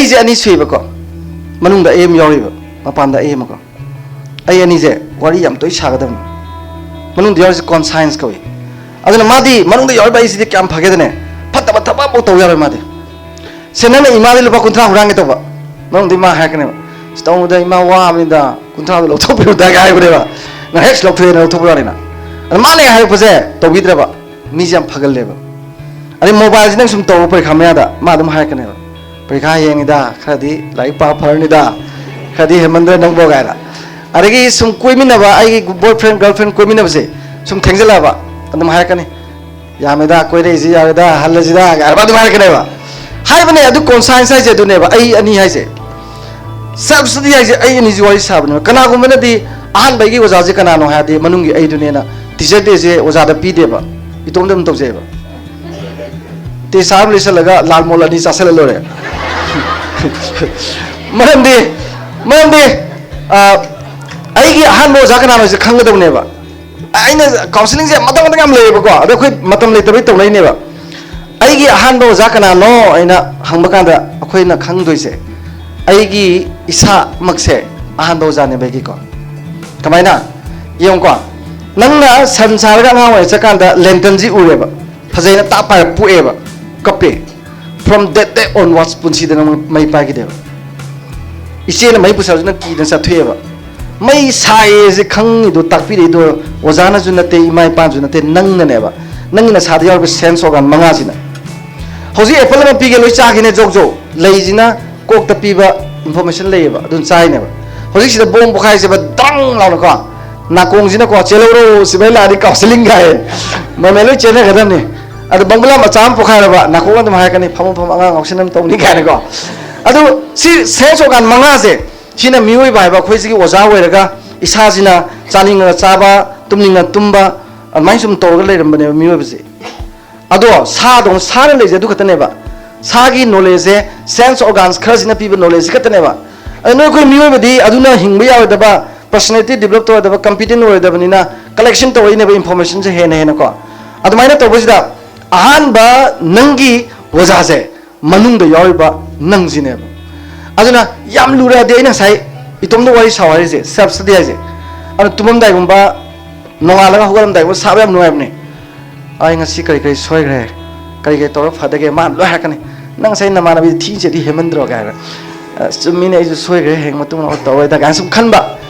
ꯑꯩꯁꯦ ꯑꯅꯤ ꯁꯨꯏꯕꯀꯣ ꯃꯅꯨꯡꯗ ꯑꯦꯝ ꯌꯥꯎꯔꯤꯕ ꯃꯄꯥꯟꯗ ꯑꯦꯝꯀꯣ ꯑꯩ ꯑꯅꯤꯁꯦ ꯋꯥꯔꯤ ꯌꯥꯝ ꯇꯣꯏ ꯁꯥꯒꯗꯕꯅꯤ ꯃꯅꯨꯡꯗ ꯌꯥꯎꯔꯤꯁꯦ ꯀꯣꯟꯁꯥꯏꯟꯁ ꯀꯧꯏ ꯑꯗꯨꯅ ꯃꯥꯗꯤ ꯃꯅꯨꯡꯗ ꯌꯥꯎꯔꯤꯕ ꯑꯩꯁꯤꯗꯤ ꯀꯌꯥꯝ ꯐꯒꯦꯗꯅꯦ ꯐꯠꯇꯕ ꯊꯕꯛ ꯑꯃꯐꯥꯎ ꯇꯧ ꯌꯥꯔꯣꯏ ꯃꯥꯗꯤ ꯁꯦ ꯅꯪꯅ ꯏꯃꯥꯗꯤ ꯂꯨꯄꯥ 50 ꯍꯨꯔꯥꯟꯒꯦ ꯇꯧꯕ ꯃꯅꯨꯡꯗ ꯏꯃꯥ ꯍꯥꯏꯔꯛꯀꯅꯦꯕ ꯇꯧꯕꯗ ꯏꯃꯥ ꯋꯥꯕꯅꯤꯗ 50ꯗꯣ ꯂꯧꯊꯣꯛꯄꯤꯔꯨꯗꯥꯒ ꯍꯥꯏꯕꯅꯦꯕ ꯅꯪ ꯍꯦꯛ ꯂꯧꯊꯣꯛꯑꯦꯅ ꯂꯧꯊꯣꯛꯄ ꯌꯥꯔꯦꯅ ꯑꯗ ꯃꯥꯅ ꯍꯥꯏꯔꯛꯄꯁꯦ ꯇꯧꯕꯤꯗ꯭ꯔꯕ ꯃꯤꯁꯦ ꯌꯥꯝ ꯐꯒꯜꯂꯦꯕ ꯑꯗꯩ ꯃꯣꯕꯥꯏꯜꯁꯤ ꯅꯪ ꯁꯨꯝ ꯇꯧꯕ ꯄꯔꯤꯈꯥ ꯃꯌꯥꯗ ꯃꯥ ꯑꯗꯨꯝ ꯍꯥꯏꯔꯛꯀꯅꯦꯕ ꯄꯔꯤꯈꯥ ꯌꯦꯡꯉꯤꯗ ꯈꯔꯗꯤ ꯂꯥꯏꯔꯤꯛ ꯄꯥ ꯐꯔꯅꯤꯗ ꯈꯔꯗꯤ ꯍꯦꯟꯃꯟꯗ꯭ꯔꯦ ꯅꯪꯕꯣ ꯀꯥꯏꯅ ꯑꯗꯒꯤ ꯁꯨꯝ ꯀꯣꯏꯃꯤꯟꯅꯕ ꯑꯩꯒꯤ ꯕꯣꯏ ꯐ꯭ꯔꯦꯟ ꯒꯔꯜ ꯐ꯭ꯔꯦꯟ ꯀꯣꯏꯃꯤꯟꯅꯕꯁꯦ ꯁꯨꯝ ꯊꯦꯡꯖꯜꯂꯛꯑꯕ ꯑꯗꯨꯝ ꯍꯥꯏꯔꯛꯀꯅꯤ ꯌꯥꯝꯃꯦꯗ ꯀꯣꯏꯔꯛꯏꯁꯤ ꯌꯥꯔꯦꯗ ꯍꯜꯂꯁꯤꯗ ꯀꯥꯏꯅ ꯑꯗꯨꯝ ꯍꯥꯏꯔꯛꯀꯅꯦꯕ ꯍꯥꯏꯕꯅꯦ ꯑꯗꯨ ꯀꯣꯟꯁꯥꯏꯟꯁ ꯍꯥꯏꯁꯦ ꯑꯗꯨꯅꯦꯕ ꯑꯩ ꯑꯅꯤ ꯍꯥꯏꯁꯦ ꯁꯦꯜꯐ ꯁ꯭ꯇꯗꯤ ꯍꯥꯏꯁꯦ ꯑꯩ ꯑꯅꯤꯁꯤ ꯋꯥꯔꯤ ꯁꯥꯕꯅꯦꯕ ꯀꯅꯥꯒꯨꯝꯕꯅꯗꯤ ꯑꯍꯥꯟꯕꯒꯤ ꯑꯣꯖꯥꯁꯦ ꯀꯅꯥꯅꯣ ꯍꯥꯏꯔꯗꯤ ꯃꯅꯨꯡꯒꯤ ꯑꯩꯗꯨꯅꯦꯅ ꯇꯤꯆꯔ ꯗꯦꯁꯦ ꯑꯣꯖꯥꯗ ꯄꯤꯗꯦꯕ ꯏꯇꯣꯝꯗ ꯑꯗꯨꯝ ꯇꯧꯖꯩꯑꯕ ꯇꯦꯁꯥ ꯑꯃ ꯂꯩꯁꯜꯂꯒ ꯂꯥꯜ ꯃꯣꯜ 2 ꯆꯥꯁꯜꯂ ꯂꯣꯏꯔꯦ ꯃꯔꯝꯗꯤ ꯑꯩꯒꯤ ꯑꯍꯥꯟꯕ ꯑꯣꯖꯥ ꯀꯅꯥꯅꯣꯁꯦ ꯈꯪꯒꯗꯕꯅꯦꯕ ꯑꯩꯅ ꯀꯥꯎꯟꯁꯤꯂꯤꯡꯁꯦ ꯃꯇꯝ ꯌꯥꯝ ꯂꯩꯌꯦꯕꯀꯣ ꯑꯗꯣ ꯑꯩꯈꯣꯏ ꯃꯇꯝ ꯂꯩꯇꯕꯩ ꯇꯧꯅꯩꯅꯦꯕ ꯑꯩꯒꯤ ꯑꯍꯥꯟꯕ ꯑꯣꯖꯥ ꯀꯅꯥꯅꯣ ꯑꯩꯅ ꯍꯪꯕ ꯀꯥꯟꯗ ꯑꯩꯈꯣꯏꯅ ꯈꯪꯗꯣꯏꯁꯦ ꯑꯩꯒꯤ ꯏꯁꯥꯃꯛꯁꯦ ꯑꯍꯥꯟꯕ ꯑꯣꯖꯥꯅꯦꯕ ꯑꯩꯒꯤꯀꯣ ꯀꯃꯥꯏꯅ ꯌꯦꯡꯉꯨꯀꯣ ꯅꯪꯅ ꯁꯟ ꯁꯥꯔꯒ ꯑꯉꯥꯡ ꯑꯣꯏꯅ ꯆꯠꯀꯥꯟꯗ ꯂꯦꯟꯇꯟꯁꯤ ꯎꯔꯦꯕ ꯐꯖꯩꯅ ꯇꯥꯞ ꯄꯥꯏꯔ ꯄꯣꯛꯑꯦꯕ ꯀꯞꯄꯦ ꯐ꯭ꯔꯣꯝ ꯗꯦꯠ ꯗꯦ ꯑꯣꯟꯋꯥꯔꯗꯁ ꯄꯨꯟꯁꯤꯗ ꯅꯪ ꯃꯩ ꯄꯥꯏꯈꯤꯗꯦꯕ ꯏꯆꯦꯅ ꯃꯩ ꯄꯨꯁꯜꯂꯁꯨ ꯅꯪ ꯀꯤꯗꯅ ꯆꯠꯊꯣꯛꯑꯦꯕ ꯃꯩ ꯁꯥꯏꯌꯦꯁꯦ ꯈꯪꯉꯤꯗꯣ ꯇꯥꯛꯄꯤꯔꯛꯏꯗꯣ ꯑꯣꯖꯥꯅꯁꯨ ꯅꯠꯇꯦ ꯏꯃꯥ ꯏꯄꯥꯅꯁꯨ ꯅꯠꯇꯦ ꯅꯪꯅꯅꯦꯕ ꯅꯪꯒꯤ ꯅꯁꯥꯗ ꯌꯥꯎꯔꯤꯕ ꯁꯦꯟꯁ ꯑꯣꯔꯒꯥꯟ 5ꯁꯤꯅ ꯍꯧꯖꯤꯛ ꯑꯦꯄꯜ ꯑꯃ ꯄꯤꯒꯦ ꯂꯣꯏ ꯆꯥꯈꯤꯅꯦ ꯖꯣꯛ ꯖꯣꯛ ꯂꯩꯁꯤꯅ ꯀꯣꯛꯇ ꯄꯤꯕ ꯏꯟꯐꯣꯔꯃꯦꯁꯟ ꯂꯩꯌꯦꯕ ꯑꯗꯨꯅ ꯆꯥꯏꯅꯦꯕ ꯍꯧꯖꯤꯛꯁꯤꯗ ꯕꯣꯝ ꯄꯣꯈꯥꯏꯁꯦꯕ ꯗꯪ ꯂꯥꯎꯅꯀꯣ ꯅꯥꯀꯣꯡꯁꯤꯅꯀꯣ ꯆꯦꯜꯍꯧꯔꯣ ꯁꯤꯕꯩ ꯂꯥꯛꯑꯗꯤ ꯀꯥꯎꯟꯁꯤꯂꯤꯡ ꯀꯥꯏ ꯃꯃꯦ ꯂꯣꯏ ꯆꯦꯟꯅꯒꯗꯕꯅꯤ ꯑꯗꯣ ꯕꯪꯒꯂꯥ ꯃꯆꯥ ꯑꯃ ꯄꯣꯈꯥꯏꯔꯕ ꯅꯥꯀꯣꯡ ꯑꯗꯨꯝ ꯍꯥꯏꯔꯛꯀꯅꯤ ꯐꯝ ꯑꯉꯥꯡ ꯉꯥꯎꯁꯤꯟ ꯑꯃ ꯇꯧꯅꯤ ꯀꯥꯏꯅꯀꯣ ꯑꯗꯨ ꯁꯤ ꯁꯦꯟꯁ ꯑꯣꯔꯒꯥꯟ 5ꯁꯦ ꯁꯤꯅ ꯃꯤꯑꯣꯏꯕ ꯍꯥꯏꯕ ꯑꯩꯈꯣꯏꯁꯤꯒꯤ ꯑꯣꯖꯥ ꯑꯣꯏꯔꯒ ꯏꯁꯥꯁꯤꯅ ꯆꯥꯅꯤꯡꯉꯒ ꯆꯥꯕ ꯇꯨꯝꯅꯤꯡꯉ ꯇꯨꯝꯕ ꯑꯗꯨꯃꯥꯏꯅ ꯁꯨꯝ ꯇꯧꯔꯒ ꯂꯩꯔꯝꯕꯅꯦꯕ ꯃꯤꯑꯣꯏꯕꯁꯦ ꯑꯗꯣ ꯁꯥꯗꯧꯅ ꯁꯥꯅ ꯂꯩꯖꯦ ꯑꯗꯨ ꯈꯛꯇꯅꯦꯕ ꯁꯥꯒꯤ ꯅꯣꯂꯦꯖꯁꯦ ꯁꯦꯟꯁ ꯑꯣꯔꯒꯥꯟꯁ ꯈꯔꯁꯤꯅ ꯄꯤꯕ ꯅꯣꯂꯦꯖꯁꯤ ꯈꯛꯇꯅꯦꯕ ꯑꯗꯨ ꯅꯣꯏ ꯑꯩꯈꯣꯏ ꯃꯤꯑꯣꯏꯕꯗꯤ ꯑꯗꯨꯅ ꯍꯤꯡꯕ ꯌꯥꯔꯣꯏꯗꯕ ꯄꯔꯁꯣꯅꯦलिꯇꯤ ꯗꯤꯕꯦꯂꯞ ꯇꯧꯔꯣꯏꯗꯕ ꯀꯝꯄꯤꯇꯦꯟ ꯑꯣꯏꯔꯣꯏꯗꯕꯅꯤꯅ ꯀꯂꯦꯛꯁꯟ ꯇꯧꯔꯛꯏꯅꯦꯕ ꯏꯟꯐꯣꯔꯃꯦꯁꯟꯁꯦ ꯍꯦꯟꯅꯀꯣ ꯑꯗꯨꯃꯥꯏꯅ ꯇꯧꯕꯁꯤꯗ ꯑꯍꯥꯟꯕ ꯅꯪꯒꯤ ꯑꯣꯖꯥꯁꯦ ꯃꯅꯨꯡꯗ ꯌꯥꯎꯔꯤꯕ ꯅꯪꯁꯤꯅꯦꯕ ꯑꯗꯨꯅ ꯌꯥꯝ ꯂꯨꯔꯛꯑꯗꯤ ꯑꯩꯅ ꯉꯁꯥꯏ ꯏꯇꯣꯝꯗ ꯋꯥꯔꯤ ꯁꯥꯎ ꯍꯥꯏꯔꯤꯁꯦ ꯁꯦꯜꯐ ꯁ꯭ꯇꯗꯤ ꯍꯥꯏꯁꯦ ꯑꯗꯨ ꯇꯨꯝꯃꯝꯗꯥꯏꯒꯨꯝꯕ ꯅꯣꯡꯉꯥꯜꯂꯒ ꯍꯧꯒꯠꯂꯝꯗꯥꯏꯒꯨꯝꯕ ꯁꯥꯕ ꯌꯥꯝ ꯅꯨꯡꯉꯥꯏꯕꯅꯦ ꯑꯩ ꯉꯁꯤ ꯀꯔꯤ ꯁꯣꯏꯈ꯭ꯔꯦ ꯀꯔꯤ ꯇꯧꯔ ꯐꯗꯒꯦ ꯃꯥꯅ ꯂꯣꯏ ꯍꯥꯏꯔꯛꯀꯅꯤ ꯅꯪ ꯉꯁꯥꯏ ꯅꯃꯥꯟꯅꯕꯤ ꯊꯤꯁꯦꯗꯤ ꯍꯦꯃꯟꯗ꯭ꯔꯣ ꯀꯥꯏꯅ ꯆꯨꯝꯃꯤꯅꯦ ꯑꯩꯁꯨ ꯁꯣꯏꯈ꯭ꯔꯦ ꯍꯌꯦꯡ ꯃꯇꯨꯡ ꯇꯧꯔꯣꯏꯗ ꯀꯥꯏꯅ ꯁꯨꯝ ꯈꯟꯕ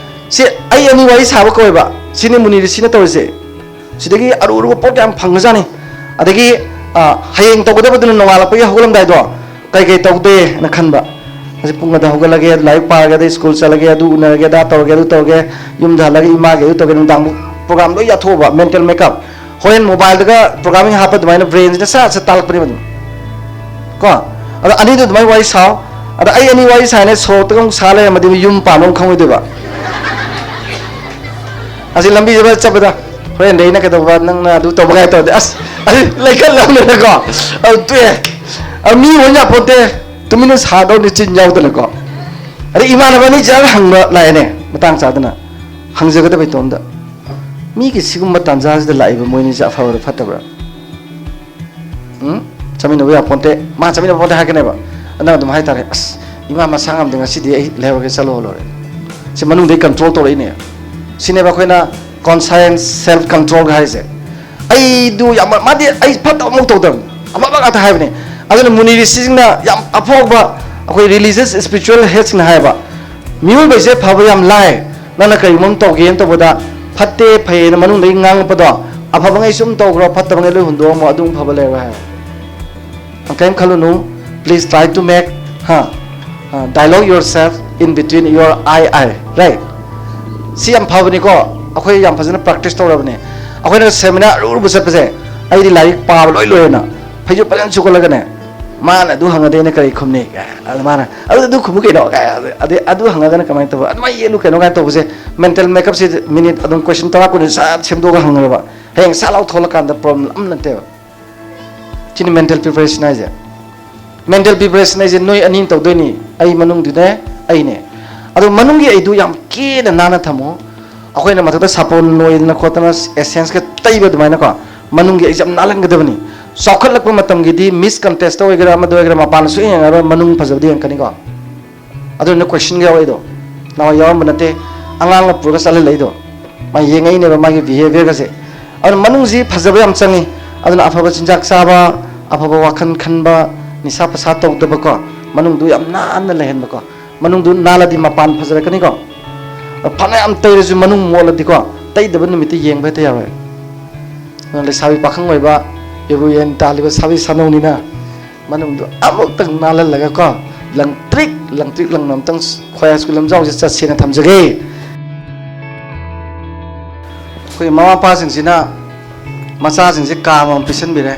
ꯁꯤ ꯑꯩ ꯑꯅꯤ ꯋꯥꯔꯤ ꯁꯥꯕ ꯀꯧꯋꯦꯕ ꯁꯤꯅꯤ ꯃꯨꯅꯤꯔꯤ ꯁꯤꯅ ꯇꯧꯔꯤꯁꯦ ꯁꯤꯗꯒꯤ ꯑꯔꯨꯕ ꯄꯣꯠ ꯌꯥꯝ ꯐꯪꯕꯖꯥꯠꯅꯤ ꯑꯗꯒꯤ ꯍꯌꯦꯡ ꯇꯧꯒꯗꯕꯗꯨꯅ ꯅꯣꯡꯉꯥꯜꯂꯛꯄꯒꯤ ꯍꯧꯒꯠꯂꯝꯗꯥꯏꯗꯣ ꯀꯩ ꯇꯧꯗꯦꯅ ꯈꯟꯕ ꯉꯁꯤ ꯄꯨꯡ ꯑꯗ ꯍꯧꯒꯠꯂꯒꯦ ꯂꯥꯏꯔꯤꯛ ꯄꯥꯔꯒꯦ ꯑꯗꯩ ꯁ꯭ꯀꯨꯜ ꯆꯠꯂꯒꯦ ꯑꯗꯨ ꯎꯅꯔꯒꯦ ꯑꯗꯥ ꯇꯧꯔꯒꯦ ꯑꯗꯨ ꯇꯧꯔꯒꯦ ꯌꯨꯝꯗ ꯍꯜꯂꯒ ꯏꯃꯥꯒꯤ ꯑꯗꯨ ꯇꯧꯒꯦ ꯅꯨꯡꯗꯥꯡ ꯄ꯭ꯔꯣꯒꯥꯝ ꯂꯣꯏ ꯌꯥꯊꯣꯛꯑꯕ ꯃꯦꯟꯇꯦꯜ ꯃꯦꯀꯞ ꯍꯣꯔꯦꯟ ꯃꯣꯕꯥꯏꯜꯗꯒ ꯄ꯭ꯔꯣꯒꯥꯃꯤꯡ ꯍꯥꯞꯄ ꯑꯗꯨꯃꯥꯏꯅ ꯕ꯭ꯔꯦꯟꯁꯤꯅ ꯁꯠ ꯇꯥꯜꯂꯛꯄꯅꯦꯕ ꯑꯗꯨꯝ ꯀꯣ ꯑꯗꯣ ꯑꯅꯤꯗꯨ ꯑꯗꯨꯃꯥꯏꯅ ꯋꯥꯔꯤ ꯁꯥꯎ ꯑꯗ ꯑꯩ ꯑꯅꯤ ꯋꯥꯔꯤ ꯁꯥꯏꯅ ꯁꯣꯔꯣꯛꯇꯒ ꯑꯃꯨꯛ ꯁꯥ ꯂꯩꯔꯝꯃꯗꯤ ꯌꯨꯝ ꯄꯥꯟꯕ ꯑꯃꯨꯛ ꯈꯪꯉꯣꯏꯗꯣꯏꯕ ꯑꯁꯤ ꯂꯝꯕꯤꯗ ꯆꯠꯄꯗ ꯍꯣꯔꯦꯟꯗꯤ ꯑꯩꯅ ꯀꯩꯗꯧꯕ ꯅꯪꯅ ꯑꯗꯨ ꯇꯧꯕ ꯀꯥꯏ ꯇꯧꯔꯗꯤ ꯑꯁ ꯑꯁꯤ ꯂꯩꯈꯠꯂꯕꯅꯤꯅꯀꯣ ꯑꯗꯨ ꯇꯣꯛꯑꯦ ꯃꯤ ꯑꯣꯏꯅ ꯌꯥꯄꯣꯠꯇꯦ ꯇꯨꯃꯤꯟꯅ ꯁꯥꯗꯧꯅꯤ ꯆꯤꯟ ꯌꯥꯎꯗꯅꯀꯣ ꯑꯗꯩ ꯏꯃꯥꯟꯅꯕꯅꯤ ꯖꯔ ꯍꯪꯕ ꯂꯥꯛꯑꯦꯅꯦ ꯃꯇꯥꯡ ꯆꯥꯗꯅ ꯍꯪꯖꯒꯗꯕ ꯏꯇꯣꯝꯗ ꯃꯤꯒꯤ ꯁꯤꯒꯨꯝꯕ ꯇꯥꯟꯖꯥꯁꯤꯗ ꯂꯥꯛꯏꯕ ꯃꯣꯏꯅꯤꯁꯦ ꯑꯐꯕꯔ ꯐꯠꯇꯕ꯭ꯔꯥ ꯆꯠꯃꯤꯟꯅꯕ ꯌꯥꯄꯣꯟꯇꯦ ꯃꯥ ꯆꯠꯃꯤꯟꯅꯕ ꯄꯣꯟꯇꯦ ꯍꯥꯏꯔꯛꯀꯅꯦꯕ ꯅꯪ ꯑꯗꯨꯝ ꯍꯥꯏꯇꯥꯔꯦ ꯑꯁ ꯏꯃꯥ ꯃꯁꯥ ꯉꯝꯗꯦ ꯉꯁꯤꯗꯤ ꯑꯩ ꯂꯩꯍꯧꯔꯒꯦ ꯆꯠꯂꯣ ꯂꯣꯏꯔꯦ ꯁꯤ ꯃꯅꯨꯡꯗꯩ ꯀꯟꯇ꯭ꯔꯣꯜ ꯇꯧꯔꯛꯏꯅꯦ ꯁꯤꯅꯦꯕ ꯑꯩꯈꯣꯏꯅ ꯀꯣꯟꯁꯥꯏꯟꯁ ꯁꯦꯜꯐ ꯀꯟꯇ꯭ꯔꯣꯜ ꯍꯥꯏꯁꯦ ꯑꯩꯗꯨ ꯌꯥꯝ ꯃꯥꯗꯤ ꯑꯩ ꯐꯠꯇꯕ ꯑꯃꯨꯛ ꯇꯧꯗꯕꯅꯤ ꯑꯐꯕ ꯉꯥꯛꯇ ꯍꯥꯏꯕꯅꯤ ꯑꯗꯨꯅ ꯃꯨꯅꯤꯔꯤꯁꯤꯡꯅ ꯌꯥꯝ ꯑꯐꯥꯎꯕ ꯑꯩꯈꯣꯏ ꯔꯤꯂꯤꯖꯤꯌꯁ ꯁ꯭ꯄꯤꯔꯤꯆꯨꯋꯦꯜ ꯍꯦꯗꯁꯤꯡꯅ ꯍꯥꯏꯕ ꯃꯤꯑꯣꯏꯕꯁꯦ ꯐꯕ ꯌꯥꯝ ꯂꯥꯏ ꯅꯪꯅ ꯀꯔꯤꯒꯨꯝꯕ ꯇꯧꯒꯦꯅ ꯇꯧꯕꯗ ꯐꯠꯇꯦ ꯐꯩꯌꯦꯅ ꯃꯅꯨꯡꯗꯒꯤ ꯉꯥꯡꯉꯛꯄꯗꯣ ꯑꯐꯕꯉꯩ ꯁꯨꯝ ꯇꯧꯈ꯭ꯔꯣ ꯐꯠꯇꯕꯉꯩ ꯂꯣꯏ ꯍꯨꯟꯗꯣꯛꯑꯝꯃꯣ ꯑꯗꯨꯝ ꯐꯕ ꯂꯩꯔꯣꯏ ꯍꯥꯏꯕ ꯀꯔꯤꯝ ꯈꯜꯂꯨꯅꯨ please try to make dialogue yourself in between your I right ꯁꯤ ꯌꯥꯝ ꯐꯕꯅꯤꯀꯣ ꯑꯩꯈꯣꯏ ꯌꯥꯝ ꯐꯖꯅ ꯄ꯭ꯔꯥꯛꯇꯤꯁ ꯇꯧꯔꯕꯅꯦ ꯑꯩꯈꯣꯏꯅ ꯁꯦꯃꯤꯅꯥꯔ ꯑꯔꯨꯕ ꯆꯠꯄꯁꯦ ꯑꯩꯗꯤ ꯂꯥꯏꯔꯤꯛ ꯄꯥꯕ ꯂꯣꯏ ꯂꯣꯏꯔꯦꯅ ꯐꯩꯖꯨꯞ ꯐꯖꯅ ꯁꯨꯒꯠꯂꯒꯅꯦ ꯃꯥꯅ ꯑꯗꯨ ꯍꯪꯉꯗꯤ ꯑꯩꯅ ꯀꯔꯤ ꯈꯨꯝꯅꯤ ꯑꯗ ꯃꯥꯅ ꯑꯗꯨ ꯈꯨꯝꯃꯨ ꯀꯩꯅꯣ ꯑꯗꯩ ꯑꯗꯨ ꯍꯪꯉꯒꯅ ꯀꯃꯥꯏꯅ ꯇꯧꯕ ꯑꯗꯨꯃꯥꯏꯅ ꯌꯦꯠꯂꯨ ꯀꯩꯅꯣ ꯀꯥꯏꯅ ꯇꯧꯕꯁꯦ ꯃꯦꯟꯇꯦꯜ ꯃꯦꯀꯞꯁꯦ ꯃꯤꯅꯤꯠ ꯑꯗꯨꯝ ꯀꯣꯏꯁꯟ 10 ꯀꯨꯟ ꯁꯠ ꯁꯦꯝꯗꯣꯛꯑꯒ ꯍꯪꯉꯕ ꯍꯌꯦꯡ ꯁꯠ ꯂꯥꯎ ꯊꯣꯛꯂꯀꯥꯟꯗ ꯄ꯭ꯔꯣꯕ꯭ꯂꯦꯝ ꯑꯃ ꯅꯠꯇꯦꯕ ꯁꯤꯅꯤ ꯃꯦꯟꯇꯦꯜ ꯄ꯭ꯔꯤꯄꯦꯔꯦꯁꯟ ꯍꯥꯏꯁꯦ ꯃꯦꯟꯇꯦꯜ ꯄ꯭ꯔꯤꯄꯦꯔꯦꯁꯟ ꯍꯥꯏꯁꯦ ꯅꯣꯏ ꯑꯅꯤ ꯇꯧꯗꯣꯏꯅꯤ ꯑꯩ ꯃꯅꯨꯡꯗꯨꯅꯦ ꯑꯩꯅꯦ ꯑꯗꯣ ꯃꯅꯨꯡꯒꯤ ꯑꯩꯗꯨ ꯌꯥꯝ ꯀꯦꯅ ꯅꯥꯟꯅ ꯊꯝꯃꯨ ꯑꯩꯈꯣꯏꯅ ꯃꯊꯛꯇ ꯁꯥꯄꯣꯟ ꯅꯣꯏꯗꯅ ꯈꯣꯠꯇꯅ ꯑꯦꯁꯦꯟꯁꯀ ꯇꯩꯕ ꯑꯗꯨꯃꯥꯏꯅꯀꯣ ꯃꯅꯨꯡꯒꯤ ꯑꯩꯁꯦ ꯌꯥꯝ ꯅꯥꯜꯍꯟꯒꯗꯕꯅꯤ चौखꯠꯂꯛꯄ ꯃꯇꯝꯒꯤꯗꯤ ꯃꯤꯁ ꯀꯟꯇꯦꯁꯇ ꯑꯣꯏꯒꯦꯔꯥ ꯑꯃꯗ ꯑꯣꯏꯒꯦꯔꯥ ꯃꯄꯥꯟꯗ ꯁꯨꯡꯌꯦꯡ ꯌꯦꯡꯉꯔꯣꯏ ꯃꯅꯨꯡ ꯐꯖꯕꯗꯤ ꯌꯦꯡꯉꯛꯀꯅꯤꯀꯣ ꯑꯗꯨꯅ ꯀ꯭ꯋꯦꯁꯟ ꯌꯥꯎꯔꯛꯏꯗꯣ ꯅꯍꯥꯟꯋꯥꯏ ꯌꯥꯎꯔꯝꯕ ꯅꯠꯇꯦ ꯑꯉꯥꯡꯅ ꯄꯨꯔꯒ ꯆꯠꯍꯜꯂꯛꯏꯗꯣ ꯃꯥ ꯌꯦꯡꯉꯛꯏꯅꯦꯕ ꯃꯥꯒꯤ ꯕꯤꯍꯦꯕꯤꯌꯔꯒꯁꯦ ꯑꯗꯨꯅ ꯃꯅꯨꯡꯁꯤ ꯐꯖꯕ ꯌꯥꯝ ꯆꯪꯉꯤ ꯑꯗꯨꯅ ꯑꯐꯕ ꯆꯤꯟꯖꯥꯛ ꯆꯥꯕ ꯑꯐꯕ ꯋꯥꯈꯜ ꯈꯟꯕ ꯅꯤꯁꯥ ꯄꯁꯥ ꯇꯧꯗꯕꯀꯣ ꯃꯅꯨꯡꯗꯨ ꯌꯥꯝ नाꯟꯅ ꯂꯩꯍꯟꯕꯀꯣ ꯃꯅꯨꯡꯗꯨ ꯅꯥꯜꯂꯗꯤ ꯃꯄꯥꯟ ꯐꯖꯔꯛꯀꯅꯤꯀꯣ ꯐꯅ ꯌꯥꯝ ꯇꯩꯔꯁꯨ ꯃꯅꯨꯡ ꯃꯣꯠꯂꯗꯤꯀꯣ ꯇꯩꯗꯕ ꯅꯨꯃꯤꯠꯇ ꯌꯦꯡꯕ ꯍꯦꯛꯇ ꯌꯥꯔꯣꯏ ꯂꯩꯁꯥꯕꯤ ꯄꯥꯈꯪ ꯑꯣꯏꯕ ꯏꯕꯨ ꯌꯦꯟ ꯇꯥꯜꯂꯤꯕ ꯁꯥꯕꯤ ꯁꯥꯅꯧꯅꯤꯅ ꯃꯅꯨꯡꯗꯨ ꯑꯃꯨꯛꯇꯪ ꯅꯥꯜꯍꯜꯂꯒꯀꯣ ꯂꯪꯇ꯭ꯔꯤꯛ ꯂꯪꯅ ꯑꯃꯨꯛꯇꯪ ꯈꯣꯌꯥ ꯁ꯭ꯀꯨꯜ ꯂꯝꯖꯥꯎꯁꯦ ꯆꯠꯁꯦꯅ ꯊꯝꯖꯒꯦ ꯑꯩꯈꯣꯏ ꯃꯃꯥ ꯃꯄꯥꯁꯤꯡꯁꯤꯅ ꯃꯆꯥꯁꯤꯡꯁꯦ ꯀꯥ ꯑꯃꯃꯝ ꯄꯤꯁꯟꯕꯤꯔꯦ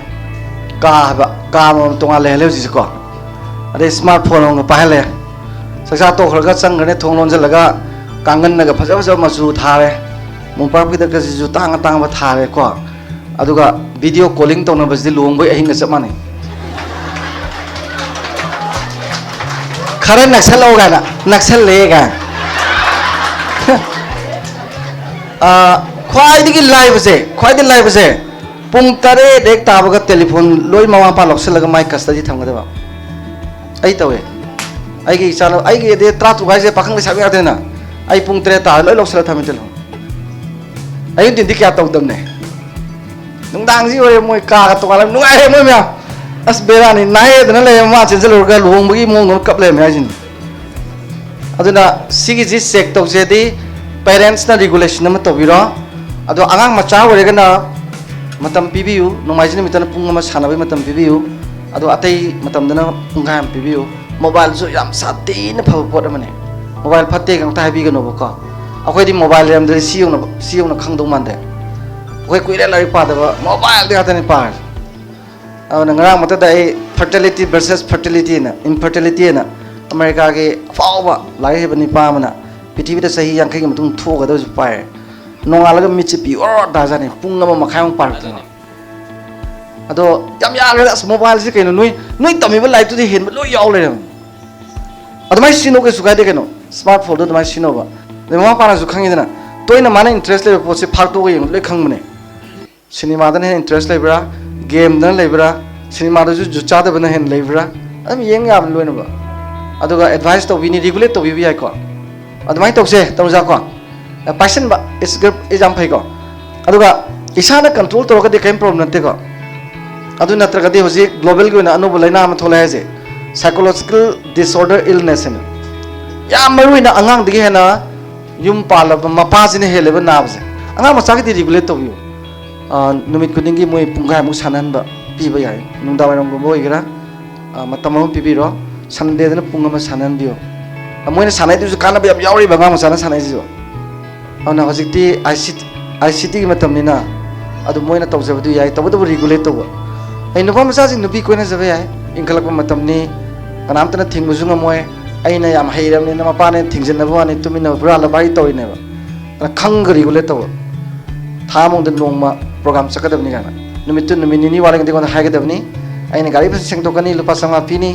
ꯀꯥ ꯍꯥꯏꯕ ꯀꯥ ꯑꯃꯃꯝ ꯇꯣꯉꯥꯟ ꯂꯩꯍꯜꯂꯦ ꯍꯧꯖꯤꯛꯁꯦꯀꯣ ꯑꯗꯩ ꯁ꯭ꯃꯥꯔꯠ ꯐꯣꯟ ꯑꯃꯒ ꯄꯥꯏꯍꯜꯂꯦ ꯆꯥꯛꯆꯥ ꯇꯣꯛꯈ꯭ꯔꯒ ꯆꯪꯈ꯭ꯔꯅꯤ ꯊꯣꯡ ꯂꯣꯟꯁꯤꯜꯂꯒ ꯀꯥꯡꯒꯟꯅꯒ ꯐꯖ ꯐꯖꯕ ꯃꯆꯨ ꯊꯥꯔꯦ ꯃꯣꯝꯄꯥꯛ ꯐꯤꯗꯛꯀꯁꯤꯁꯨ ꯇꯥꯡꯕ ꯊꯥꯔꯦꯀꯣ ꯑꯗꯨꯒ ꯚꯤꯗꯤꯑꯣ ꯀꯣꯂꯤꯡ ꯇꯧꯅꯕꯁꯤꯗꯤ ꯂꯨꯍꯣꯡꯕꯩ ꯑꯍꯤꯡꯒ ꯆꯞ ꯃꯥꯟꯅꯩ खरे नक्सल होगा ना नक्सल लेगा ख्वाइदगी लाइबसे पुंग तरे देख ताबगा टेलीफोन लोई मवा पा लौसलगा माइ कस्टडी थमगदबा आई तवे आइगे इचालो आइगे दे त्रातु गाइसे पाखंग साबि आदेना आई पुंग तरे ता लोई लौसल थमि तेलो आई दिनदि क्या तौदमने नुंदांग जी ओरे मोय का तो गाला नुगारे मोय म्या अस बेरानी नाये दना ले मा चेंजलुरगा लुहोंबगी मोंग कप ले म्याजिन अदुना सिगी जी चेक तौजेदी पेरेंट्स ना रेगुलेशन अमा तौबिरो अदो आंगांग मचा ओरेगना मतम पिबियु नोमाइजिन मितन पुंग अमा सानाबै मतम पिबियु अदो अतै मतमदना पुंगाम पिबियु मोबाइल जो याम सातेन फब पोट अमने मोबाइल फते गंग ताबिगनो बको अखोयदी मोबाइल रेमदे सियोना खंगदौ मानदे अखोय कुइरे लारि पादबा मोबाइल दे हातने पार नंगरांग मतदा फर्टिलिटी वर्सेस फर्टिलिटी ना इनफर्टिलिटी ना अमेरिका के फाव लाइक बनी पामना पृथ्वी सही यांखै के मतुंग थोगदो पाए नोंगालगा मिछि पि और दाजाने पुंग अमा मखायं पार अदो याम यागरे अस मोबाइल से कइनो नुई तमिबा लाइट तुदि हेन लो याव लेरम अदमाइ सिनो के सुगादे कइनो स्मार्टफोन दो दमाइ सिनोबा देमा पाना जु खंगिदना तोइना माने इंटरेस्ट ले पोसे फाक्तो गयं ले खंगमने सिनेमा दने इंटरेस्ट लेब्रा गेम दन लेब्रा सिनेमा दजु जुचा दबना हेन लेब्रा अदम येंग याम लोइनबा अदुगा एडवाइस तो बिनी रेगुलेट तो बिबि आइको अदमाइ तौसे तौजा को पैशन बा इस एग्जाम फैको अदुगा इसाना कंट्रोल तोरगा दे केम प्रॉब्लम नते को अदु नत्रगा दे होजि ग्लोबल गोना अनु बलाइना म थोला हेजे साइकोलॉजिकल डिसऑर्डर इलनेस ने या मरुइना अंगांग दिगे हेना युम पालब मपाजिने हेलेबा नाबजे अंगांग मचागे दे रेगुलेट तो बियो नुमित खुदिंगी मोय पुंगाय मु साननबा पीबा याय नुंदावरम गो बोइगरा मतमम पीबिरो संडे दन पुंगमा सानन बियो मोयना सानाय दुजु काना बियाम यावरि बंगा मसाना सानाय जियो अना हजिकती आईसीटी की मतमनिना अदु मोयना तौजबदु याय तबदु रेगुलेट तब आई नुपा मसा जिं नुपी कोइना जबे याय इंखलक मतमनि कनामतना थिंगबुजु ngमोय आइना याम हैरमनिना मपाने थिंजनबवानि तुमिना बुरा लबाई तोइनेबा खंग रेगुलेट तब थामोंद नोंमा प्रोग्राम चकदबनि गाना नुमितु नुमिनिनि वालेंगदि कोन हाइगदबनि आइना गारि फस सेंतोकनि लुपा संगा पिनि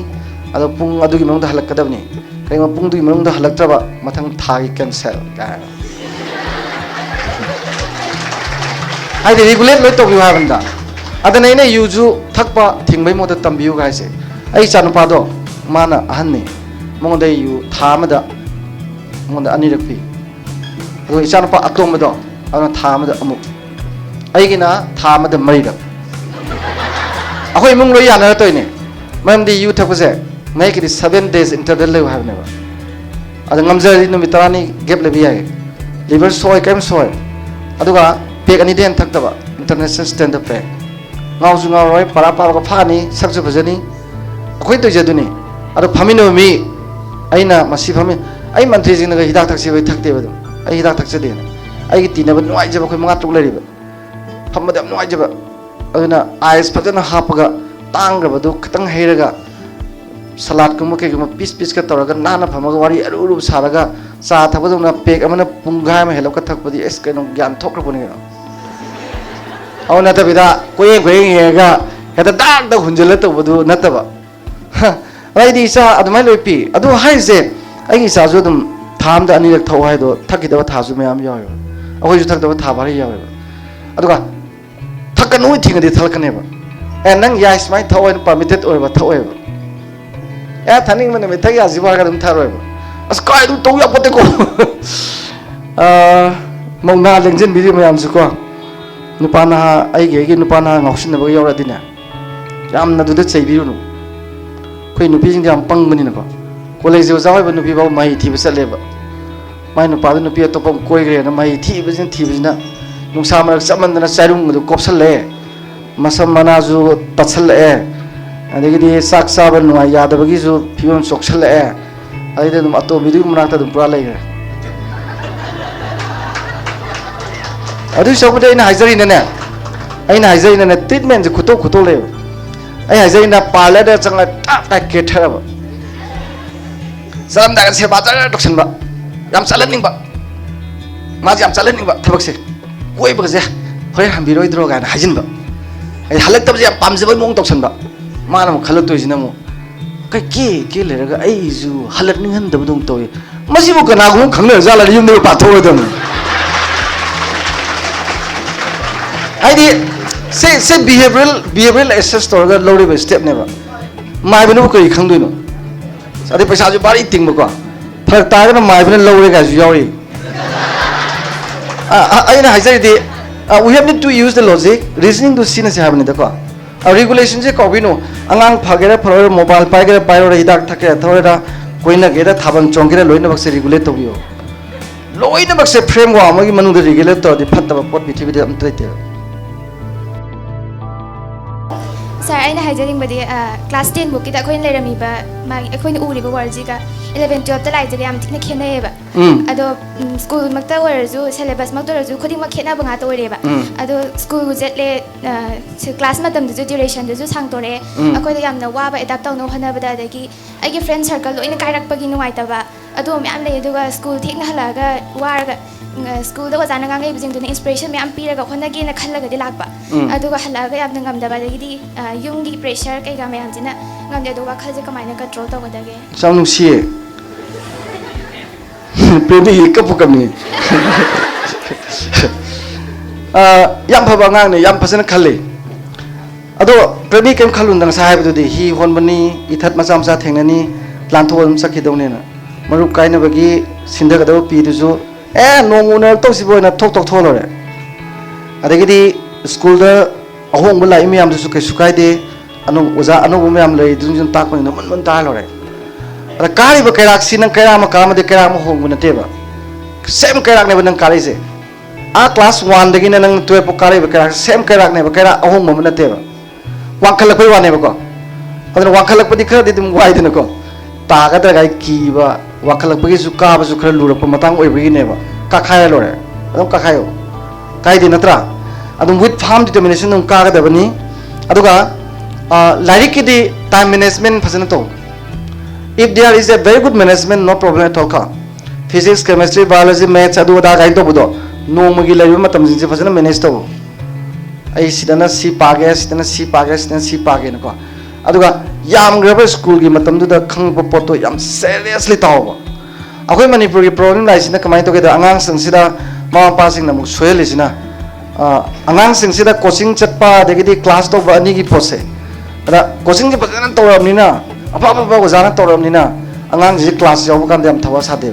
अदो पुंग अदुगी मनुंग हलकदबनि कइमा पुंग दुगी मनुंग हलकत्रबा मथंग थागी कैंसल का आई रेगुलेट लो तो बिहा बंदा अदन इने यूजु थकपा थिंगबै मोद तंबियु गाइसे आई चानुपादो माना अहन्नी मोंदे यु थामदा मोंदा अनिरकपि अदो इचानुपा अतोमदो अदन थामदा अमु आइगिना थामदा मरिदा अखोय मुंग लो याना तोइने ममदि यु थकपसे make it 7 days interval le have never adang ngamjari numitani gap le biya liver soy kem soy aduga pek ani den thakdaba international standard pe ngauju ngauroi para para ka phani sakju bajani akhoi to jaduni adu phamino mi aina masi phami ai mantri jing ga hidak thakse bai thakte badu ai hidak thakse de ai gi tinaba nuai jaba khoi manga tuk leriba phamada nuai jaba aduna eyes phajana hapaga tangra badu khatang heiraga सलाद कुम के piece piece का तौर नाना फमग वारी अरुब सारगा चा थबदना pack अमना पुंगाय में hello का थकपदी S कनो ज्ञान थोक्रपनि औ नतबिदा कोये कोये येगा हेता दाग द हुंजल तबदु नतबा राइदी सा अदमै लोपी अदु हाइजे आइगी सा जो दम थाम द अनिरक थौ हाइदो थकिदबा थाजु मयाम याव अखोय जु थकदबा था बारि याव अदुगा थकनु थिंगदि थलकनेबा ए नंग या स्माइ थोन परमिटेड ओइबा थोएबा ए थानिंग मन में थया जिवा का दम थारोएबा अस काय दु तो या पते को मौना लेंजन वीडियो में को नुपाना आई नुपाना ngausin ba yaura dina yamna du de cheibiru nu khoi nupi jing jam pang mani na ko college jo jawai ba nupi ba mai thi ba sale ba mai nupa du nupi to pam koi gre na mai thi ba na nungsa mar chaman na chairung du kopsal le masam mana ju tachal le adegi di sak sa ba nu ya da ba gi ju phiom soksal le ai de dum ato video muna ta dum pura le gre adu sabde ina haizari ne aina haizari ne treatment ju khuto le ai haizari na parlor da changa tap ta ke thara ba salam da se ba ta doksan ba yam chalan ba ma yam chalan ba thabak se koi ba je hoi ham bi roi dro ga hajin ba ai halak tab je pam je ba mong doksan ba ma na khalak to jina mo kai ke le ga ai ju halat ning han da dum to masi bu kana gu khang ne za la yum de pa tho dum ai di se behavioral assess to ga lori ba step ne ba mai banu ko khang du no adi paisa ju bari ting ba ko phak ta ga mai banu lori ga ju yawi ai na haizai di we have need to use the logic reasoning to sin se habni da ko regulation je ko binu angang phagera pharo mobile pai ga pai ro hidak thake thora koina ge da thabang chong ge loina bak se regulate to biyo loina bak se frame wa ma gi manu da regulate to di phatta ba pot pithibidi am traite Sir, I na hajering badi class 10 book kita koin lera mi ba ma koin uri ba warji ka 11 12 ta lai jari am thikna khena ba ado school makta warju syllabus makta warju khodi ma khena ba nga to re ba ado school jet le class ma tam ju duration ju sang to re akoi da yam na wa ba adapt taw no hana ba da ki ai gi friend circle lo ina kai rak pa gi nuai ta ba ado me am le du ga school thikna hala ga war ga school da wajana ngai bijing dun inspiration me am pira ga khona gi na khalla ga di lak ba adu ga hala ga yam ngam da ba gi di yung gi pressure kai ga me am jina ngam da do ga khal je kamai na control to ga da ge sao nung sie premi ka pu kam ni yam phaba ngang ne yam phasana khalle ado premi kem khalun dang sa haibu di hi hon bani ithat ma sam sa thengnani lantho am sakhi dawne na marup kai na bagi sinda ga do pi du ju nongu na to si boy na thok tholo re adagi di school da ahong bula imi am su kai sukai de anu oza anu bu am le dun jun tak ni man ta lo re ada kari ba kairak sinang kaira ma kama de kaira ma hong na te ba same kairak ne ban kari se a class 1 dagi na nang 12 po kari ba kairak same kairak ne ba kaira ahong ma na te ba wakhalak pai wa ne ba ko adana wakhalak pa di khara di dum wai de na ko ta ga da gai ki ba wakhalak pa gi su ka ba su khara lu ra pa matang oi ba gi ne ba ka khai lo re adum ka khayo kai di natra adum with firm determination nung ka ga da bani aduga larik ki di time management phasana to if there is a very good management no problem at all ka physics chemistry biology maths adu da gai to budo no magi lai ma tam jin se phasana manage to ai sidana si page sidana si page sidana si page na ko aduga yam grab school gi matam du da khang po poto yam seriously taw ba akoi manipur gi problem lai sina kamai to ge da angang sang sida ma pa sing na mu soel sina angang sing sida coaching chatpa de gi class to ba ni gi pose ada coaching ji bazana to ram ni na apa apa ko jana to ram ni na angang ji class jaw kan dem thawa sa de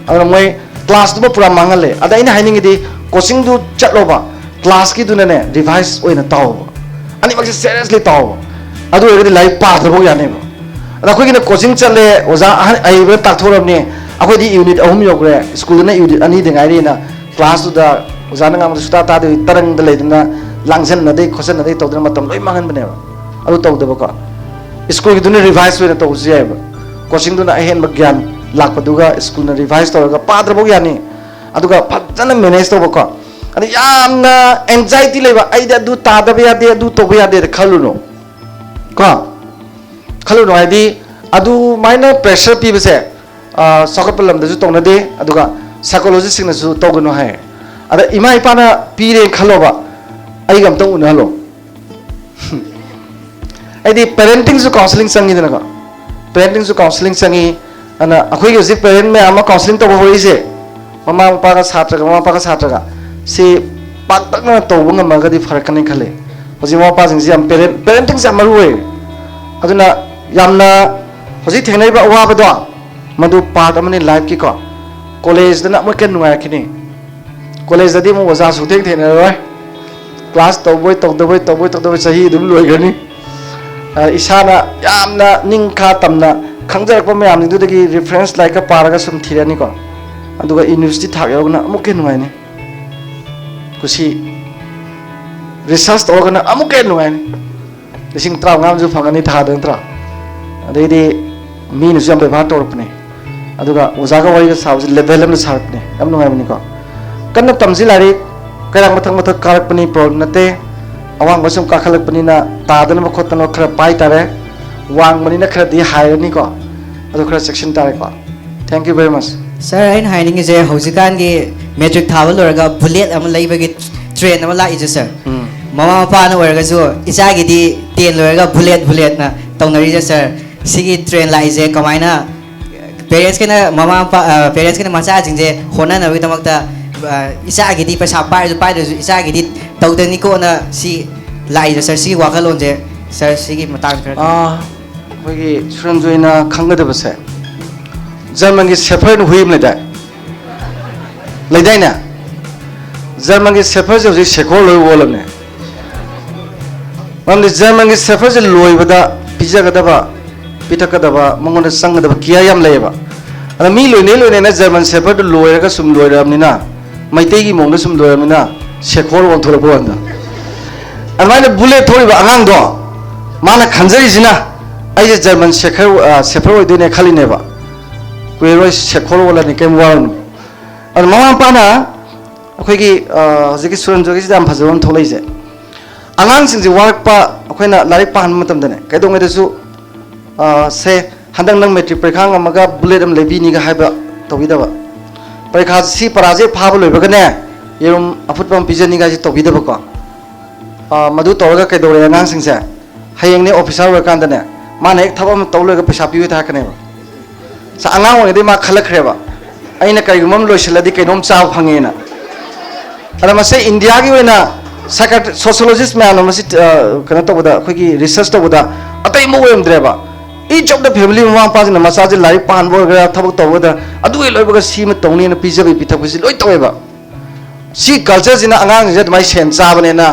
ada moi class du pura mangale ada ina haining gi coaching du chatlo ba class ki du ne revise oina taw ani mak seriously taw adu ge life path ro ya ne ba ada khoi gi coaching chale oza ai be tak thoram ni akoi di unit ahum yogre school na unit ani de ngai ri na class du da oza na ngam suta ta de tarang de le na langsen na de khosan na de to de matam loi mangan bane ba adu to de ba ko school gi du ne revise we na to ji ba coaching du na hen ba gyan lak pa du ga school na revise to ga pa dra bo ya ni adu ga phajana manage to ba ko ani yam na anxiety le ba ai da du ta da ba ya de du to ba ya de khalu no ko khalu no ai di adu minor pressure pi ba se sokat palam da ju to na de adu ga psychologist sing na ju to ga no hai ada ima ipa na pi re khalo ba ai gam to un halo ai di parenting su counseling sangi na ka parenting su counseling sangi ana akhoi gi parent me ama counseling to hoi se mama papa ka satra ga si pak tak na to ngam ga di farak kan khale ꯍꯧꯖꯤꯛ ꯃꯃꯥ ꯃꯄꯥꯁꯤꯡꯁꯤ ꯌꯥꯝ ꯄꯦꯔꯦꯟꯇꯤꯡꯁꯦ ꯌꯥꯝ ꯃꯔꯨ ꯑꯣꯏ ꯑꯗꯨꯅ ꯌꯥꯝꯅ ꯍꯧꯖꯤꯛ ꯊꯦꯡꯅꯔꯤꯕ ꯑꯋꯥꯕꯗꯣ ꯃꯗꯨ ꯄꯥꯔꯠ ꯑꯃꯅꯤ ꯂꯥꯏꯐꯀꯤꯀꯣ ꯀꯣꯂꯦꯖꯗꯅ ꯑꯃꯨꯛ ꯍꯦꯟꯅ ꯅꯨꯡꯉꯥꯏꯔꯛꯈꯤꯅꯤ ꯀꯣꯂꯦꯖꯗꯗꯤ ꯑꯃꯨꯛ ꯑꯣꯖꯥ ꯁꯨꯛꯊꯦꯡ ꯊꯦꯡꯅꯔꯔꯣꯏ ꯀ꯭ꯂꯥꯁ ꯇꯧꯕꯣꯏ ꯆꯍꯤ ꯑꯗꯨꯝ ꯂꯣꯏꯈ꯭ꯔꯅꯤ ꯏꯁꯥꯅ ꯌꯥꯝꯅ ꯅꯤꯡꯈꯥ ꯇꯝꯅ ꯈꯪꯖꯔꯛꯄ ꯃꯌꯥꯝꯗꯨꯗꯒꯤ ꯔꯤꯐꯔꯦꯟꯁ ꯂꯥꯏꯔꯤꯛꯀ ꯄꯥꯔꯒ ꯁꯨꯝ ꯊꯤꯔꯅꯤꯀꯣ ꯑꯗꯨꯒ ꯌꯨꯅꯤꯚꯔꯁꯤꯇꯤ ꯊꯥꯛ ꯌꯧꯔꯒꯅ ꯑꯃꯨꯛ ꯍꯦꯟꯅ ꯅꯨꯡꯉꯥꯏꯅꯤ ꯈꯨꯁꯤ ꯔꯤꯁꯔꯁ ꯇꯧꯔꯒꯅ ꯑꯃꯨꯛ ꯍꯦꯟꯅ ꯅꯨꯡꯉꯥꯏꯅꯤ ꯂꯤꯁꯤꯡ 55 ꯐꯪꯒꯅꯤ ꯊꯥꯗ ꯅꯠꯇ꯭ꯔꯥ ꯑꯗꯩꯗꯤ ꯃꯤꯅꯁꯨ ꯌꯥꯝ ꯕꯦꯕꯥꯔ ꯇꯧꯔꯛꯄꯅꯤ ꯑꯗꯨꯒ ꯑꯣꯖꯥꯒ ꯋꯥꯔꯤꯒ ꯁꯥꯕꯁꯤ ꯂꯦꯚꯦꯜ ꯑꯃꯗ ꯁꯥꯔꯛꯄꯅꯤ ꯌꯥꯝ ꯅꯨꯡꯉꯥꯏꯕꯅꯤꯀꯣ ꯀꯟꯅ ꯇꯝꯁꯤ ꯂꯥꯏꯔꯤꯛ ꯀꯌꯥ ꯃꯊꯛ ꯀꯥꯔꯛꯄꯅꯤ ꯄ꯭ꯔꯣꯕ꯭ꯂꯦꯝ ꯅꯠꯇꯦ ꯑꯋꯥꯡꯕ ꯁꯨꯝ ꯀꯥꯈꯠꯂꯛꯄꯅꯤꯅ ꯇꯥꯗꯅꯕ ꯈꯣꯠꯇꯅꯕ ꯈꯔ ꯄꯥꯏ ꯇꯥꯔꯦ ꯋꯥꯡꯕꯅꯤꯅ ꯈꯔꯗꯤ ꯍꯥꯏꯔꯅꯤꯀꯣ ꯑꯗꯨ ꯈꯔ ꯆꯦꯛꯁꯤꯟ ꯇꯥꯔꯦꯀꯣ ꯊꯦꯡꯛ ꯌꯨ ꯚꯦꯔꯤ ꯃꯆ ꯁꯥꯔ ꯑꯩꯅ ꯍꯥꯏꯅꯤꯡꯉꯤꯁꯦ ꯍꯧꯖꯤꯛꯀꯥꯟꯒꯤ ꯃꯦꯇ꯭ꯔꯤꯛ ꯊꯥꯕ ꯂꯣꯏꯔꯒ ꯕꯨꯂꯦꯠ ꯑꯃ ꯂꯩꯕꯒꯤ ꯇ꯭ꯔꯦꯟ ꯑꯃ ꯂꯥꯛꯏꯁꯦ ꯁꯥꯔ ꯃꯃꯥ ꯃꯄꯥꯅ ꯑꯣꯏꯔꯒꯁꯨ ꯏꯆꯥꯒꯤꯗꯤ 10 ꯂꯣꯏꯔꯒ ꯕꯨꯂꯦꯠꯅ ꯇꯧꯅꯔꯤꯁꯦ ꯁꯥꯔ ꯁꯤꯒꯤ ꯇ꯭ꯔꯦꯟ ꯂꯥꯛꯏꯁꯦ ꯀꯃꯥꯏꯅ ꯄꯦꯔꯦꯟꯁꯀꯤꯅ ꯃꯆꯥꯁꯤꯡꯁꯦ ꯍꯣꯠꯅꯅꯕꯒꯤꯗꯃꯛꯇ ꯏꯆꯥꯒꯤꯗꯤ ꯄꯩꯁꯥ ꯄꯥꯏꯔꯁꯨ ꯄꯥꯏꯗ꯭ꯔꯁꯨ ꯏꯆꯥꯒꯤꯗꯤ ꯇꯧꯗꯅꯤꯀꯣꯅ ꯁꯤ ꯂꯥꯛꯏꯁꯦ ꯁꯥꯔ ꯁꯤꯒꯤ ꯋꯥꯈꯜꯂꯣꯟꯁꯦ ꯁꯥꯔ ꯁꯤꯒꯤ ꯃꯇꯥꯡꯗ ꯈꯔ ꯑꯩꯈꯣꯏꯒꯤ ꯁꯨꯔꯟꯖꯣꯏꯅ ꯈꯪꯒꯗꯕꯁꯦ ꯖꯔꯃꯟꯒꯤ ꯁꯦꯐꯔꯅ ꯍꯨꯏ ꯑꯃ ꯂꯩꯗꯥꯏꯅꯦ ꯖꯔꯃꯟꯒꯤ ꯁꯦꯐꯔꯁꯦ ꯍꯧꯖꯤꯛ ꯁꯦꯈꯣꯔ ꯂꯣꯏ ꯑꯣꯜꯂꯕꯅꯦ ꯃꯔꯝꯗꯤ ꯖꯔꯃꯟꯒꯤ ꯁꯦꯐꯔꯁꯦ ꯂꯣꯏꯕꯗ ꯄꯤꯖꯒꯗꯕ ꯄꯤꯊꯛꯀꯗꯕ ꯃꯉꯣꯟꯗ ꯆꯪꯒꯗꯕ ꯀꯤꯌꯔ ꯌꯥꯝ ꯂꯩꯌꯦꯕ ꯑꯗ ꯃꯤ ꯂꯣꯏꯅ ꯖꯔꯃꯟ ꯁꯦꯐꯔꯗꯨ ꯂꯣꯏꯔꯒ ꯁꯨꯝ ꯂꯣꯏꯔꯕꯅꯤ나 ꯃꯩꯇꯩꯒꯤ ꯃꯑꯣꯡꯗ ꯁꯨꯝ ꯂꯣꯏꯔꯕꯅꯤ나 ꯁꯦꯈꯣꯔ ꯑꯣꯟꯊꯣꯔꯛꯄ ꯋꯥꯅꯤꯗ ꯑꯗꯨꯃꯥꯏꯅ ꯕꯨꯂꯦꯠ ꯊꯣꯛꯏꯕ ꯑꯉꯥꯡꯗꯣ ꯃꯥꯅ ꯈꯟꯖꯔꯤꯁꯤꯅ ꯑꯩꯁꯦ ꯖꯔꯃꯟ ꯁꯦꯐꯔ ꯑꯣꯏꯗꯣꯏꯅꯦ ꯈꯜꯂꯤꯅꯦꯕ ꯀꯨꯏꯔꯣꯏ ꯁꯦꯈꯣꯔ ꯑꯣꯜꯂꯅꯤ ꯀꯩꯝ ꯋꯥꯔꯨꯅꯨ ꯑꯗꯨ ꯃꯃꯥ ꯃꯄꯥꯅ ꯑꯩꯈꯣꯏꯒꯤ ꯍꯧꯖꯤꯛꯀꯤ ꯁꯨꯔꯟꯖꯣꯏꯒꯤꯁꯤꯗ ꯌꯥꯝ ꯐꯖꯕ ꯑꯃ ꯊꯣꯛꯂꯛꯏꯁꯦ ꯑꯉꯥꯡꯁꯤꯡꯁꯦ ꯋꯥꯔꯛꯄ ꯑꯩꯈꯣꯏꯅ ꯂꯥꯏꯔꯤꯛ ꯄꯥꯍꯟꯕ ꯃꯇꯝꯗꯅꯦ ꯀꯩꯗꯧꯉꯩꯗꯁꯨ ꯁꯦ ꯍꯟꯗꯛ ꯅꯪ ꯃꯦꯇ꯭रिꯛ ꯄꯔꯤꯈꯥ ꯉꯝꯃꯒ ꯕꯨꯂꯦꯠ ꯑꯃ ꯂꯩꯕꯤꯅꯤꯒ ꯍꯥꯏꯕ ꯇꯧꯕꯤꯗꯕ ꯄꯔꯤꯈꯥ ꯁꯤ ꯄꯔꯥꯁꯦ ꯐꯥꯕ ꯂꯣꯏꯕꯒꯅꯦ ꯌꯦꯔꯨꯝ ꯑꯐꯨꯠꯄ ꯑꯃ ꯄꯤꯖꯅꯤꯒꯥꯏꯁꯦ ꯇꯧꯕꯤꯗꯕꯀꯣ ꯃꯗꯨ ꯇꯧꯔꯒ ꯀꯩꯗꯧꯔꯦ ꯑꯉꯥꯡꯁꯤꯡꯁꯦ ꯍꯌꯦꯡꯅꯦ ꯑꯣꯐꯤꯁꯥꯔ ꯑꯣꯏꯔꯀꯥꯟꯗꯅꯦ ꯃꯥꯅ ꯍꯦꯛ ꯊꯕꯛ ꯑꯃ ꯇꯧ ꯂꯣꯏꯔꯒ ꯄꯩꯁా ꯄꯤꯌꯨ ꯍꯥꯏꯔꯛꯀꯅꯦꯕ ꯑꯉꯥꯡ ꯑꯣꯏꯔꯤꯉꯩꯗꯩ ꯃꯥ ꯈꯜꯂꯛꯈ꯭ꯔꯦꯕ ꯑꯩꯅ ꯀꯔꯤꯒꯨꯝꯕ ꯑꯃ ꯂꯣꯏꯁꯤꯜꯂꯗꯤ ꯀꯩꯅꯣꯝ ꯆꯥꯕ ꯐꯪꯉꯦꯅ ꯑꯗ ꯃꯁꯤ ꯏꯟꯗꯤꯌꯥꯒꯤ ꯑꯣꯏꯅ ꯁꯣꯁꯤꯌꯣꯂꯣꯖꯤꯁ ꯃꯌꯥꯝꯅ ꯃꯁꯤ ꯀꯩꯅꯣ ꯇꯧꯕꯗ ꯑꯩꯈꯣꯏꯒꯤ ꯔꯤꯁꯔꯁ ꯇꯧꯕꯗ ꯑꯇꯩ ꯑꯃ ꯑꯣꯏꯔꯝꯗ꯭ꯔꯦꯕ ꯏꯆ ꯑꯣꯐ ꯗ ꯐꯦꯃꯤꯂꯤ ꯃꯃꯥ ꯃꯄꯥꯁꯤꯡꯅ ꯃꯆꯥꯁꯦ ꯂꯥꯏꯔꯤꯛ ꯄꯥꯍꯟꯕ ꯑꯣꯏꯒꯦꯔꯥ ꯊꯕꯛ ꯇꯧꯕꯗ ꯑꯗꯨ ꯍꯦꯛ ꯂꯣꯏꯕꯒ ꯁꯤꯃ ꯇꯧꯅꯤꯅ ꯄꯤꯖꯕꯒꯤ ꯄꯤꯊꯛꯄꯁꯤ ꯂꯣꯏ ꯇꯧꯋꯦꯕ ꯁꯤ ꯀꯜꯆꯔꯁꯤꯅ ꯑꯉꯥꯡꯁꯤꯡꯁꯦ ꯑꯗꯨꯃꯥꯏꯅ ꯁꯦꯟ ꯆꯥꯕꯅꯦꯅ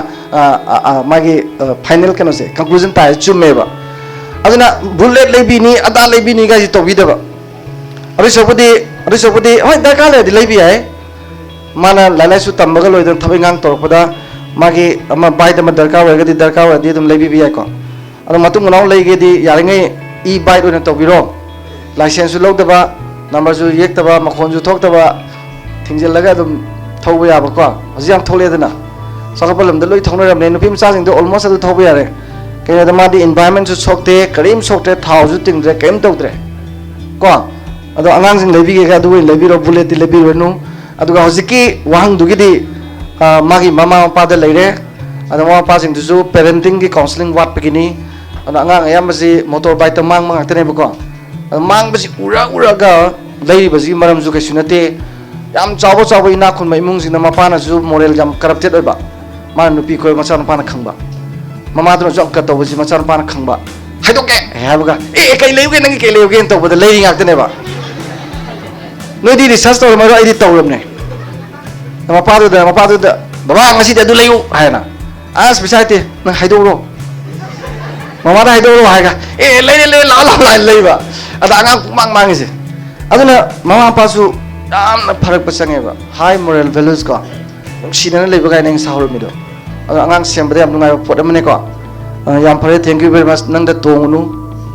ꯃꯥꯒꯤ ꯐꯥꯏꯅꯦꯜ ꯀꯩꯅꯣꯁꯦ ꯀꯟꯀ꯭ꯂꯨꯖꯟ ꯇꯥꯏ ꯆꯨꯝꯃꯦꯕ ꯑꯗꯨꯅ ꯕꯨꯂꯦꯠ ꯂꯩꯕꯤꯅꯤ ꯑꯗꯥ ꯂꯩꯕꯤꯅꯤ ꯒꯥꯏꯁꯤ ꯇꯧꯕꯤꯗꯕ ꯑꯗꯨ ꯁꯔꯨꯛꯄꯨꯗꯤ ꯍꯣꯏ ꯗꯔꯀꯥꯔ ꯂꯩꯔꯗꯤ ꯂꯩꯕ ꯌꯥꯏ ꯃꯥꯅ ꯂꯥꯏꯔꯤꯛ ꯂꯥꯏꯁꯨ ꯇꯝꯕꯒ ꯂꯣꯏꯗꯅ ꯊꯕꯛ ꯏꯪꯈꯥꯡ ꯇꯧꯔꯛꯄꯗ ꯃꯥꯒꯤ ꯑꯃ ꯕꯥꯏꯠ ꯑꯃ ꯗꯔꯀꯥꯔ ꯑꯣꯏꯔꯗꯤ ꯑꯗꯨꯝ ꯂꯩꯕꯤꯕ ꯌꯥꯏꯀꯣ ꯑꯗꯣ ꯃꯇꯨꯡ ꯃꯅꯥꯎ ꯂꯩꯒꯦꯗꯤ ꯌꯥꯔꯤꯉꯩ ꯏ ꯕꯥꯏꯠ ꯑꯣꯏꯅ ꯇꯧꯕꯤꯔꯣ ꯂꯥꯏꯁꯦꯟꯁꯁꯨ ꯂꯧꯗꯕ ꯅꯝꯕꯔꯁꯨ ꯌꯦꯛꯇꯕ ꯃꯈꯣꯟꯁꯨ ꯊꯣꯛꯇꯕ ꯊꯤꯡꯖꯤꯜꯂꯒ ꯑꯗꯨꯝ ꯊꯧꯕ ꯌꯥꯕꯀꯣ ꯍꯧꯖꯤꯛ ꯌꯥꯝ ꯊꯣꯛꯂꯛꯑꯦꯗꯅ ꯆꯥꯎꯈꯠꯄ ꯂꯝꯗ ꯂꯣꯏ ꯊꯧꯅꯔꯕꯅꯦ ꯅꯨꯄꯤ ꯃꯆꯥꯁꯤꯡꯗꯣ ꯑꯣꯜꯃꯣꯁ ꯑꯗꯨ ꯊꯧꯕ ꯌꯥꯔꯦ ꯀꯩꯅꯣꯗ ꯃꯥꯗꯤ ꯏꯟꯚꯥꯏꯔꯟꯃꯦꯟꯁꯨ ꯁꯣꯛꯇꯦ ꯀꯔꯤꯝ ꯁꯣꯛꯇ꯭ꯔꯦ ꯊꯥꯎꯁꯨ ꯇꯤꯡꯗ꯭ꯔꯦ ꯀꯔꯤꯝ ꯇꯧꯗ꯭ꯔꯦ ꯀꯣ ꯑꯗꯣ ꯑꯉꯥꯡꯁꯤꯡ ꯂꯩꯕꯤꯒꯦꯒ ꯑꯗꯨ ꯑꯣꯏꯅ ꯂꯩꯕꯤꯔꯣ ꯕꯨꯂꯦꯠꯇꯤ ꯂꯩꯕꯤꯔꯨꯅꯨ ꯑꯗꯨꯒ ꯍꯧꯖꯤꯛꯀꯤ ꯋꯥꯍꯪꯗꯨꯒꯤꯗꯤ ꯃꯥꯒꯤ ꯃꯃꯥ ꯃꯄꯥꯗ ꯂꯩꯔꯦ ꯑꯗꯣ ꯃꯃꯥ ꯃꯄꯥꯁꯤꯡꯗꯨꯁꯨ ꯄꯦꯔꯦꯟꯇꯤꯡꯒꯤ ꯀꯥꯎꯟꯁꯤꯂꯤꯡ ꯋꯥꯠꯄꯒꯤꯅꯤ ꯑꯗꯣ ꯑꯉꯥꯡ ꯑꯌꯥꯝꯕꯁꯤ ꯃꯣꯇꯣꯔ ꯕꯥꯏꯛꯇ ꯃꯥꯡꯕ ꯉꯥꯛꯇꯅꯦꯕꯀꯣ ꯑꯗꯣ ꯃꯥꯡꯕꯁꯤ ꯎꯔꯒ ꯂꯩꯔꯤꯕꯁꯤꯒꯤ ꯃꯔꯝꯁꯨ ꯀꯩꯁꯨ ꯅꯠꯇꯦ ꯌꯥꯝ ꯆꯥꯎꯕ ꯏꯅꯥꯛ ꯈꯨꯟꯕ ꯏꯃꯨꯡꯁꯤꯡꯗ ꯃꯄꯥꯅꯁꯨ ꯃꯣꯔꯦꯜ ꯌꯥꯝ ꯀꯔꯞꯇꯦꯠ ꯑꯣꯏꯕ ꯃꯥꯅ ꯅꯨꯄꯤ ꯀꯣꯏꯕ ꯃꯆꯥꯅꯨꯄꯥꯅ ꯈꯪꯕ ꯃꯃꯥꯗꯨꯅꯁꯨ ꯑꯃꯨꯛꯀ ꯇꯧꯕꯁꯤ ꯃꯆꯥꯅꯨꯄꯥꯅ ꯈꯪꯕ ꯍꯥꯏꯗꯣꯛꯀꯦ ꯍꯥꯏꯕꯒ ꯀꯩ ꯂꯩꯌꯨꯒꯦ ꯅꯪꯒꯤ ꯀꯩ ꯂꯩꯌꯨꯒꯦꯅ ꯇꯧꯕꯗ ꯂꯩꯔꯤ ꯉꯥꯛꯇꯅꯦꯕ ꯅꯣꯏꯗꯤ ꯔꯤꯁꯔꯁ ꯇꯧꯔꯝꯃꯔꯣꯏ ꯑꯩꯗꯤ ꯇꯧꯔꯕꯅꯦ ꯃꯄꯥꯗꯨꯗ ꯕꯕꯥ ꯉꯁꯤꯗꯤ ꯑꯗꯨ ꯂꯩꯌꯨ ꯍꯥꯏꯅ ꯑꯁ ꯄꯩꯁꯥ ꯂꯩꯇꯦ ꯅꯪ ꯍꯥꯏꯗꯣꯛꯎꯔꯣ ꯃꯃꯥꯗ ꯍꯥꯏꯗꯣꯛꯎꯔꯣ ꯍꯥꯏꯒ ꯂꯩꯔꯦ ꯂꯥꯛꯑꯣ ꯍꯥꯏꯅ ꯂꯩꯕ ꯑꯗ ꯑꯉꯥꯡ ꯃꯥꯡꯉꯤꯁꯦ ꯑꯗꯨꯅ ꯃꯃꯥ ꯃꯄꯥꯁꯨ ꯌꯥꯝꯅ ꯐꯔꯛꯄ ꯆꯪꯉꯦꯕ ꯍꯥꯏ ꯃꯣꯔꯦꯜ ꯚꯦꯂꯨꯁ ꯀꯣ ꯅꯨꯡꯁꯤꯅꯅ ꯂꯩꯕ ꯀꯥꯏꯅ ꯑꯩꯅ ꯁꯥꯍꯧꯔꯝꯃꯤꯗꯣ ꯑꯗꯣ ꯑꯉꯥꯡ ꯁꯦꯝꯕꯗ ꯌꯥꯝ ꯅꯨꯡꯉꯥꯏꯕ ꯄꯣꯠ ꯑꯃꯅꯦꯀꯣ ꯌꯥꯝ ꯐꯔꯦ ꯊꯦꯡꯛ ꯌꯨ ꯚꯦꯔꯤ ꯃꯆ ꯅꯪꯗ ꯇꯣꯡꯉꯨꯅꯨ